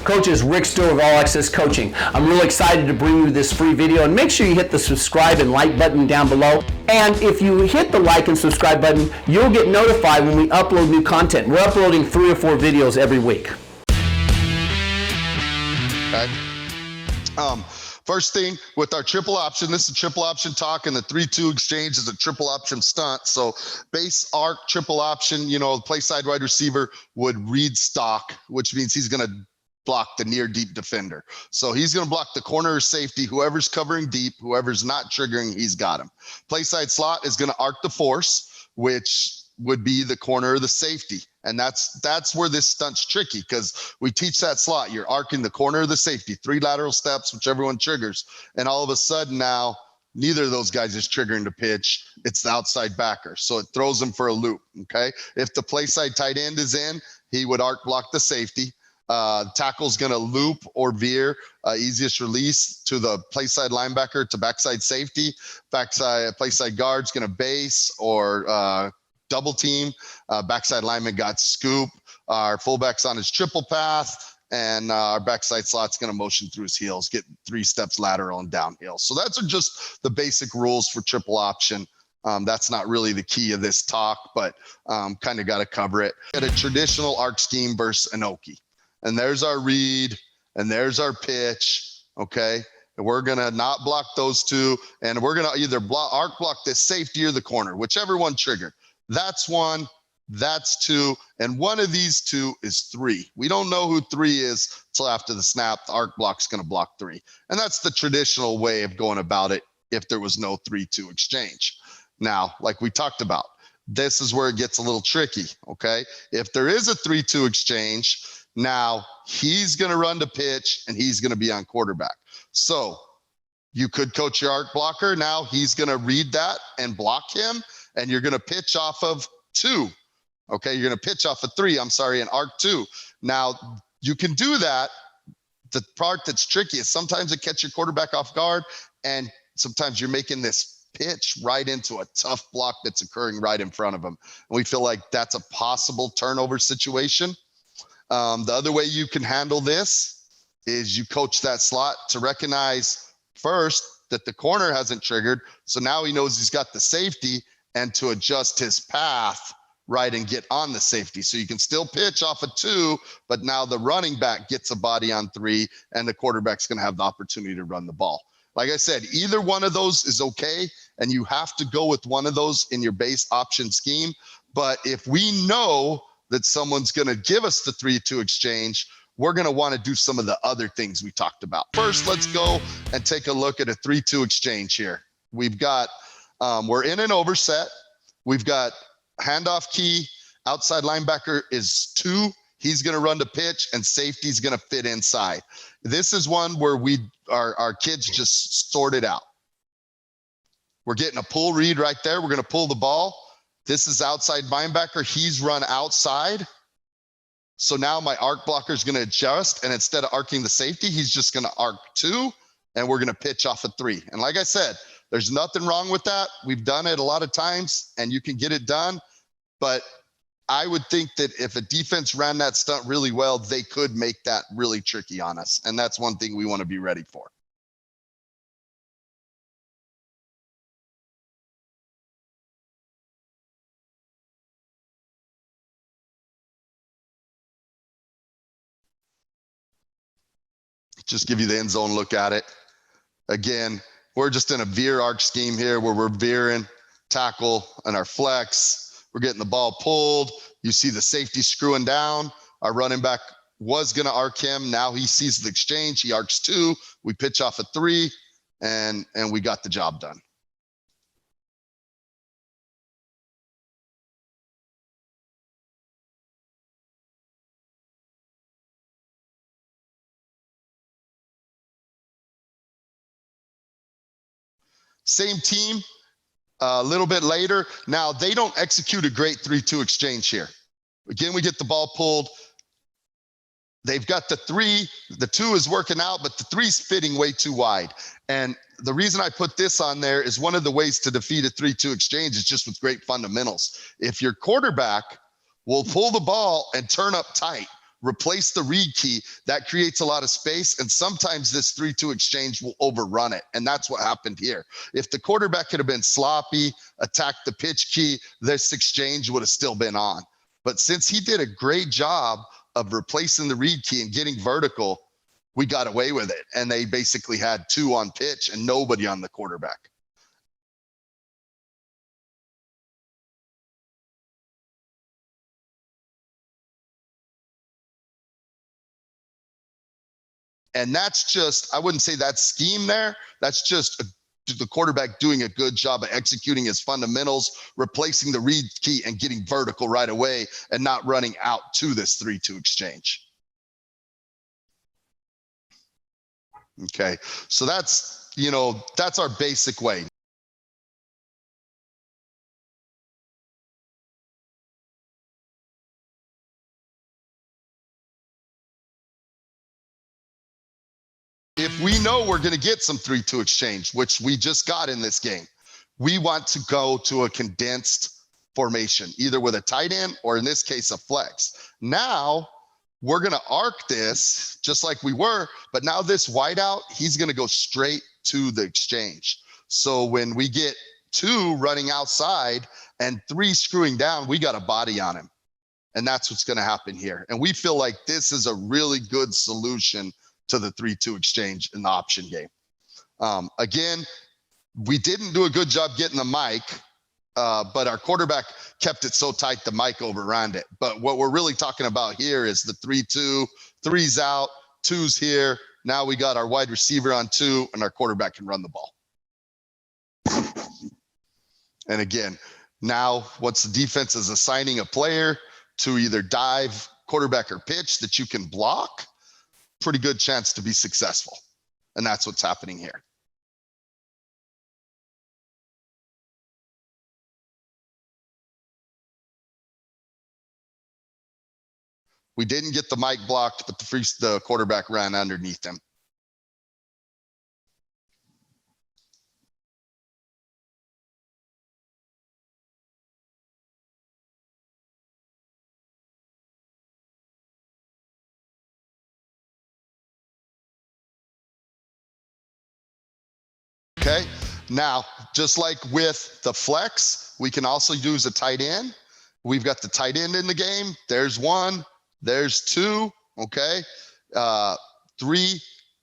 Coaches, Rick Stewart of All Access Coaching. I'm really excited to bring you this free video, and make sure you hit the subscribe and like button down below. And if you hit the like and subscribe button, you'll get notified when we upload new content. We're uploading 3 or 4 videos every week. Okay. First thing with our triple option, this is a triple option talk, and the 3-2 exchange is a triple option stunt. So base arc triple option, you know, the play side wide receiver would read stock, which means he's going to block the near deep defender. So he's going to block the corner or safety, whoever's covering deep, whoever's not triggering, he's got him. Play side slot is going to arc the force, which would be the corner or the safety. And that's where this stunt's tricky, because we teach that slot, you're arcing the corner or the safety, 3 lateral steps, whichever one triggers. And all of a sudden now, neither of those guys is triggering the pitch. It's the outside backer. So it throws him for a loop, okay? If the play side tight end is in, he would arc block the safety. Tackle's going to loop or veer, easiest release to the play side linebacker to backside safety. Backside play side guard's going to base or double team. Backside lineman got scoop. Our fullback's on his triple path, and our backside slot's going to motion through his heels, get 3 steps lateral and downhill. So that's just the basic rules for triple option. That's not really the key of this talk, but kind of got to cover it. At a traditional arc scheme versus an Okie. And there's our read, and there's our pitch, okay? And we're going to not block those 2, and we're going to either arc block this safety or the corner, whichever one triggered. That's 1, that's 2, and one of these 2 is 3. We don't know who 3 is until after the snap. The arc block's going to block 3. And that's the traditional way of going about it if there was no 3-2 exchange. Now, like we talked about, this is where it gets a little tricky, okay? If there is a 3-2 exchange, now he's going to run the pitch and he's going to be on quarterback. So you could coach your arc blocker. Now he's going to read that and block him, and you're going to pitch off of 2. Okay, you're going to pitch off of 3, I'm sorry, and arc 2. Now you can do that. The part that's tricky is sometimes it catches your quarterback off guard, and sometimes you're making this pitch right into a tough block that's occurring right in front of him. And we feel like that's a possible turnover situation. The other way you can handle this is you coach that slot to recognize first that the corner hasn't triggered. So now he knows he's got the safety, and to adjust his path right and get on the safety. So you can still pitch off of 2, but now the running back gets a body on 3, and the quarterback's going to have the opportunity to run the ball. Like I said, either one of those is okay, and you have to go with one of those in your base option scheme. But if we know that someone's going to give us the 3-2 exchange, we're going to want to do some of the other things we talked about. First, let's go and take a look at a 3-2 exchange here. We've got, we're in an overset. We've got handoff key. Outside linebacker is 2. He's going to run the pitch, and safety's going to fit inside. This is one where our kids just sort it out. We're getting a pull read right there. We're going to pull the ball. This is outside linebacker. He's run outside. So now my arc blocker is going to adjust, and instead of arcing the safety, he's just going to arc 2, and we're going to pitch off of 3. And like I said, there's nothing wrong with that. We've done it a lot of times, and you can get it done. But I would think that if a defense ran that stunt really well, they could make that really tricky on us. And that's one thing we want to be ready for. Just give you the end zone look at it. Again, we're just in a veer arc scheme here where we're veering, tackle, and our flex. We're getting the ball pulled. You see the safety screwing down. Our running back was going to arc him. Now he sees the exchange. He arcs 2. We pitch off of 3, and we got the job done. Same team, a little bit later. Now, they don't execute a great 3-2 exchange here. Again, we get the ball pulled. They've got the 3. The 2 is working out, but the 3's fitting way too wide. And the reason I put this on there is one of the ways to defeat a 3-2 exchange is just with great fundamentals. If your quarterback will pull the ball and turn up tight, replace the read key. That creates a lot of space, and sometimes this 3-2 exchange will overrun it, and that's what happened here. If the quarterback could have been sloppy, attacked the pitch key, this exchange would have still been on. But since he did a great job of replacing the read key and getting vertical, we got away with it, and they basically had 2 on pitch and nobody on the quarterback. And that's just, I wouldn't say that's scheme there. That's just the quarterback doing a good job of executing his fundamentals, replacing the read key and getting vertical right away and not running out to this 3-2 exchange. Okay, so that's, you know, that's our basic way. If we know we're going to get some 3-2 exchange, which we just got in this game, we want to go to a condensed formation, either with a tight end or in this case, a flex. Now we're going to arc this just like we were, but now this wideout, he's going to go straight to the exchange. So when we get 2 running outside and 3 screwing down, we got a body on him. And that's what's going to happen here. And we feel like this is a really good solution to the 3-2 exchange in the option game. Again, we didn't do a good job getting the mic, but our quarterback kept it so tight the mic overran it. But what we're really talking about here is the 3-2, 3's out, 2's here. Now we got our wide receiver on 2 and our quarterback can run the ball. And again, now once the defense is assigning a player to either dive, quarterback, or pitch that you can block, pretty good chance to be successful. And that's what's happening here. We didn't get the mic blocked, but the quarterback ran underneath him. Okay, now just like with the flex, we can also use a tight end. We've got the tight end in the game. There's 1, there's 2, okay? 3,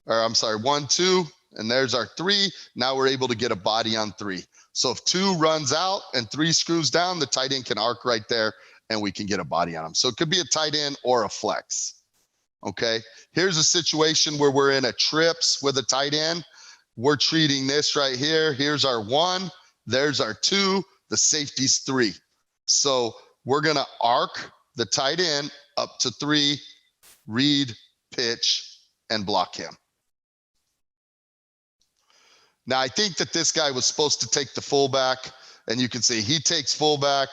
or I'm sorry, 1, 2, and there's our 3. Now we're able to get a body on 3. So if 2 runs out and 3 screws down, the tight end can arc right there and we can get a body on him. So it could be a tight end or a flex, okay? Here's a situation where we're in a trips with a tight end. We're treating this right here. Here's our 1, there's our 2, the safety's 3. So we're gonna arc the tight end up to 3, read, pitch, and block him. Now I think that this guy was supposed to take the fullback, and you can see he takes fullback,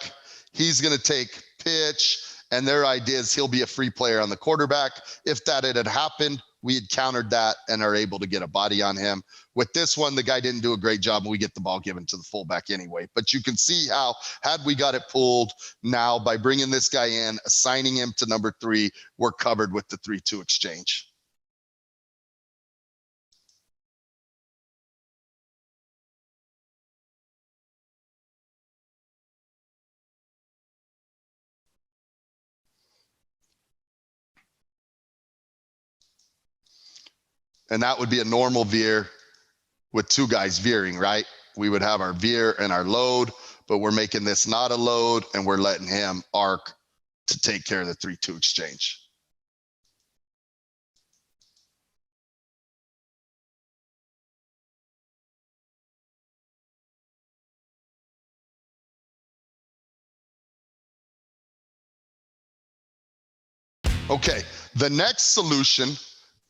he's gonna take pitch, and their idea is he'll be a free player on the quarterback. If that had happened, we had countered that and are able to get a body on him. With this one, the guy didn't do a great job and we get the ball given to the fullback anyway. But you can see how, had we got it pulled now by bringing this guy in, assigning him to number 3, we're covered with the 3-2 exchange. And that would be a normal veer with 2 guys veering, right? We would have our veer and our load, but we're making this not a load and we're letting him arc to take care of the 3-2 exchange. Okay, the next solution,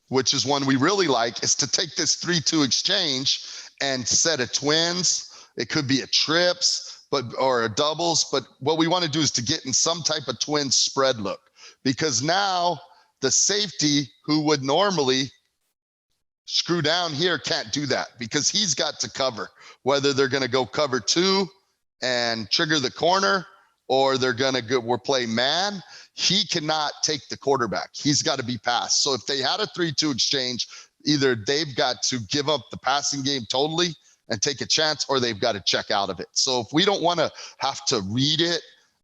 which is one we really like, is to take this 3-2 exchange and set a twins. It could be a trips, or a doubles, but what we want to do is to get in some type of twin spread look, because now the safety who would normally screw down here can't do that because he's got to cover, whether they're going to go cover 2 and trigger the corner, or they're gonna go, we're playing man, he cannot take the quarterback. He's got to be passed. So if they had a 3-2 exchange, either they've got to give up the passing game totally and take a chance, or they've got to check out of it. So if we don't want to have to read it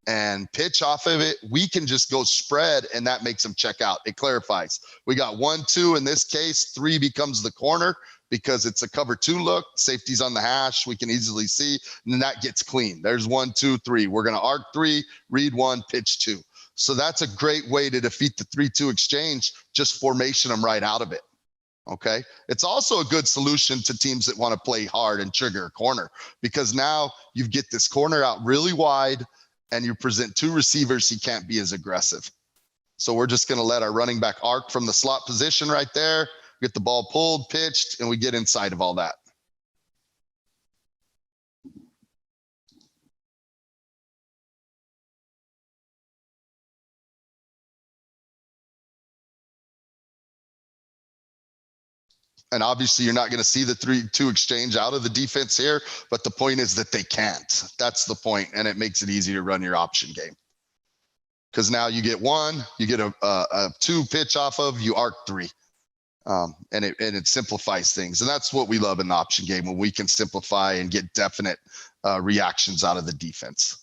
and pitch off of it, we can just go spread, and that makes them check out. It clarifies. We got 1-2 in this case. 3 becomes the corner because it's a cover 2 look. Safety's on the hash. We can easily see, and then that gets clean. There's 1, 2, 3. We're going to arc 3, read 1, pitch 2. So that's a great way to defeat the 3-2 exchange, just formation them right out of it. Okay. It's also a good solution to teams that want to play hard and trigger a corner, because now you get this corner out really wide and you present 2 receivers. He can't be as aggressive. So we're just going to let our running back arc from the slot position right there, get the ball pulled, pitched, and we get inside of all that. And obviously you're not going to see the 3-2 exchange out of the defense here, but the point is that they can't. That's the point, and it makes it easy to run your option game. Because now you get 1, you get a 2 pitch off of, you arc 3. And it simplifies things. And that's what we love in the option game, when we can simplify and get definite reactions out of the defense.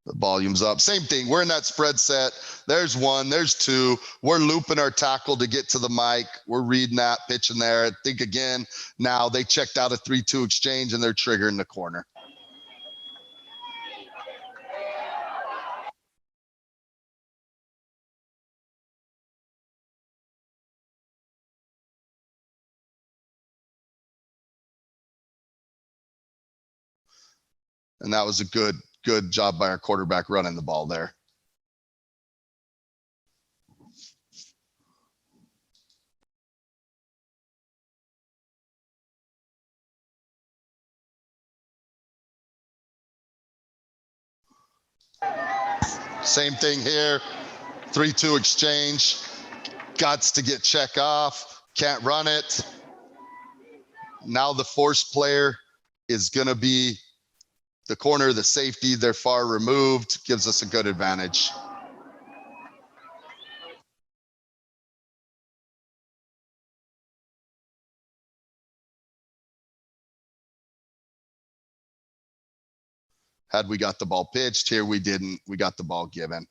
The volume's up. Same thing. We're in that spread set. There's 1, there's 2. We're looping our tackle to get to the mic. We're reading that, pitching there. I think again, now they checked out a 3-2 exchange and they're triggering the corner. And that was a good job by our quarterback running the ball there. Same thing here. 3-2 exchange. Gots to get check off. Can't run it. Now the force player is going to be the corner, the safety. They're far removed. Gives us a good advantage. Had we got the ball pitched here, we didn't. We got the ball given.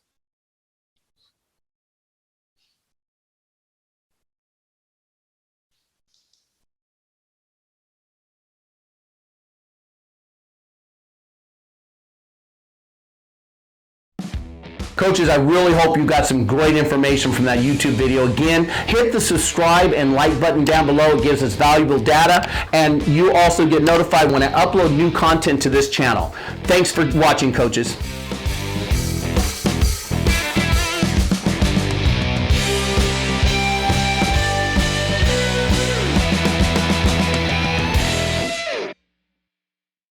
Coaches, I really hope you got some great information from that YouTube video. Again, hit the subscribe and like button down below. It gives us valuable data, and you also get notified when I upload new content to this channel. Thanks for watching, coaches.